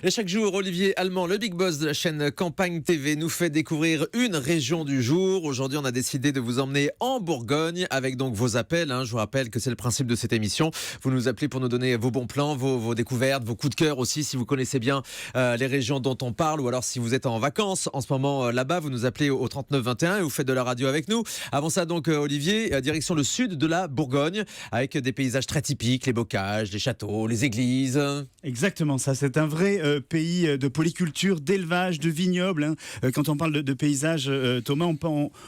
Et chaque jour, Olivier Allemand, le big boss de la chaîne Campagne TV, nous fait découvrir une région du jour. Aujourd'hui, on a décidé de vous emmener en Bourgogne avec donc vos appels. Je vous rappelle que c'est le principe de cette émission. Vous nous appelez pour nous donner vos bons plans, vos découvertes, vos coups de cœur aussi, si vous connaissez bien les régions dont on parle, ou alors si vous êtes en vacances en ce moment là-bas, vous nous appelez au 39 21 et vous faites de la radio avec nous. Avant ça, donc, Olivier, direction le sud de la Bourgogne, avec des paysages très typiques, les bocages, les châteaux, les églises. Exactement, ça, c'est un vrai pays de polyculture, d'élevage, de vignobles. Quand on parle de paysages, Thomas,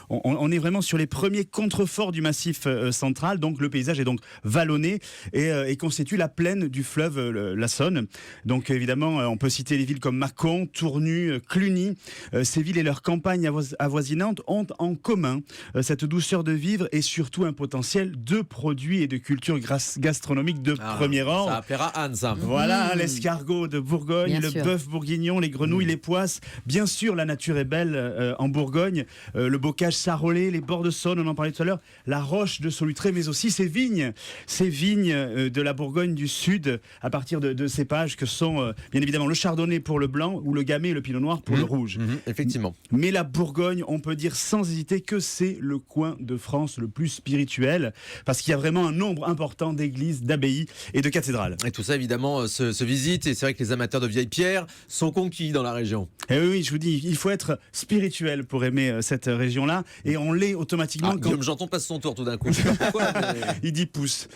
on est vraiment sur les premiers contreforts du massif central. Donc le paysage est donc vallonné et constitue la plaine du fleuve la Saône. Donc évidemment, on peut citer les villes comme Mâcon, Tournu, Cluny. Ces villes et leurs campagnes avoisinantes ont en commun cette douceur de vivre et surtout un potentiel de produits et de culture gastronomique de premier ordre. Ça plaira Anne, ça. Voilà, l'escargot de Bourgogne, le bœuf bourguignon, les grenouilles, les poisses. Bien sûr, la nature est belle en Bourgogne. Le bocage sarolais, les bords de Saône, on en parlait tout à l'heure, la roche de Solutré, mais aussi ces vignes de la Bourgogne du Sud, à partir de cépages que sont bien évidemment le chardonnay pour le blanc ou le gamay et le pinot noir pour le rouge. Effectivement. Mais la Bourgogne, on peut dire sans hésiter que c'est le coin de France le plus spirituel, parce qu'il y a vraiment un nombre important d'églises, d'abbayes et de cathédrales. Et tout ça, évidemment, se visite. Et c'est vrai que les amateurs de vieilles pierres sont conquis dans la région. Et oui, je vous dis, il faut être spirituel pour aimer cette région-là. Et on l'est automatiquement. Guillaume Janton passe son tour tout d'un coup. Je sais pas pourquoi, mais... Il dit pouce.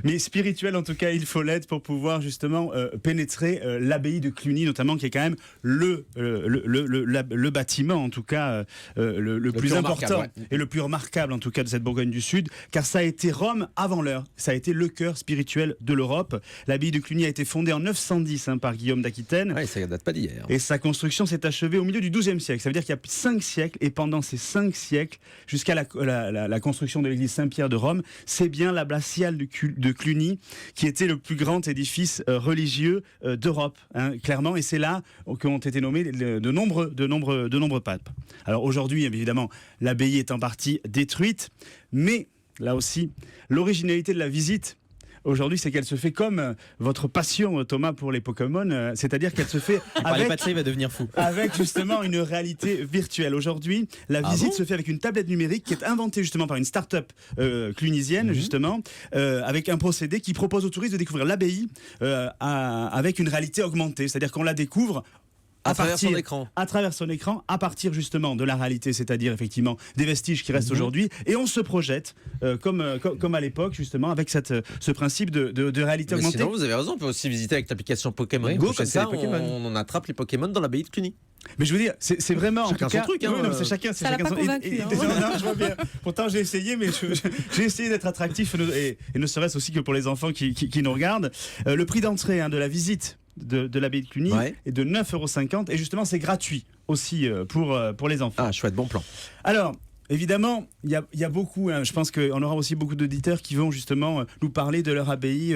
Mais spirituel, en tout cas, il faut l'être pour pouvoir justement pénétrer l'abbaye de Cluny, notamment, qui est quand même le bâtiment, en tout cas, le plus important et le plus remarquable, en tout cas, de cette Bourgogne du Sud, car ça a été Rome avant l'heure. Ça a été le cœur spirituel de l'Europe. L'abbaye de Cluny a été fondée en 910 par Guillaume d'Aquitaine. Ouais, ça date pas d'hier. Et sa construction s'est achevée au milieu du XIIe siècle. Ça veut dire qu'il y a 5 siècles, et pendant ces 5 siècles, jusqu'à la construction de l'église Saint-Pierre de Rome, c'est bien l'abbatiale de Cluny qui était le plus grand édifice religieux d'Europe, clairement. Et c'est là qu'ont été nommés de nombreux papes. Alors aujourd'hui, évidemment, l'abbaye est en partie détruite, mais là aussi, l'originalité de la visite aujourd'hui, c'est qu'elle se fait comme votre passion, Thomas, pour les Pokémon, c'est-à-dire qu'elle se fait il va devenir fou. Avec justement une réalité virtuelle. Aujourd'hui, la visite se fait avec une tablette numérique qui est inventée justement par une start-up clunisienne, justement, avec un procédé qui propose aux touristes de découvrir l'abbaye avec une réalité augmentée, c'est-à-dire qu'on la découvre à travers son écran, à partir justement de la réalité, c'est-à-dire effectivement des vestiges qui restent aujourd'hui, et on se projette comme à l'époque, justement, avec ce principe de réalité augmentée. Sinon, vous avez raison, on peut aussi visiter avec l'application Pokémon Go, comme ça on attrape les Pokémon dans l'abbaye de Cluny. Mais je veux dire, c'est vraiment chacun en tout cas, son truc. Oui, non, c'est chacun ça l'a pas convaincu. Non, je vois bien. Pourtant, j'ai essayé, mais j'ai essayé d'être attractif, et ne serait-ce aussi que pour les enfants qui nous regardent. Le prix d'entrée de la visite de l'abbaye de Cluny est de 9,50 €, et justement c'est gratuit aussi pour les enfants. Ah, chouette, bon plan. Alors évidemment, il y a beaucoup, je pense qu'on aura aussi beaucoup d'auditeurs qui vont justement nous parler de leur abbaye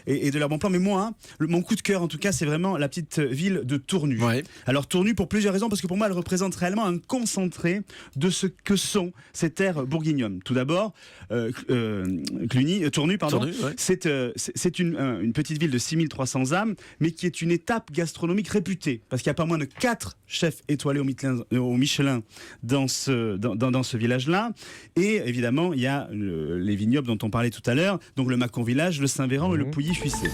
et de leur bon plan. Mais moi, mon coup de cœur, en tout cas, c'est vraiment la petite ville de Tournu. Alors Tournu, pour plusieurs raisons, parce que pour moi, elle représente réellement un concentré de ce que sont ces terres bourguignonnes. Tout d'abord, Tournu, c'est une petite ville de 6300 âmes, mais qui est une étape gastronomique réputée, parce qu'il y a pas moins de 4 chefs étoilés au Michelin dans ce village-là. Et évidemment, il y a les vignobles dont on parlait tout à l'heure, donc le Mâcon village, le Saint-Véran et le Pouilly-Fuissé.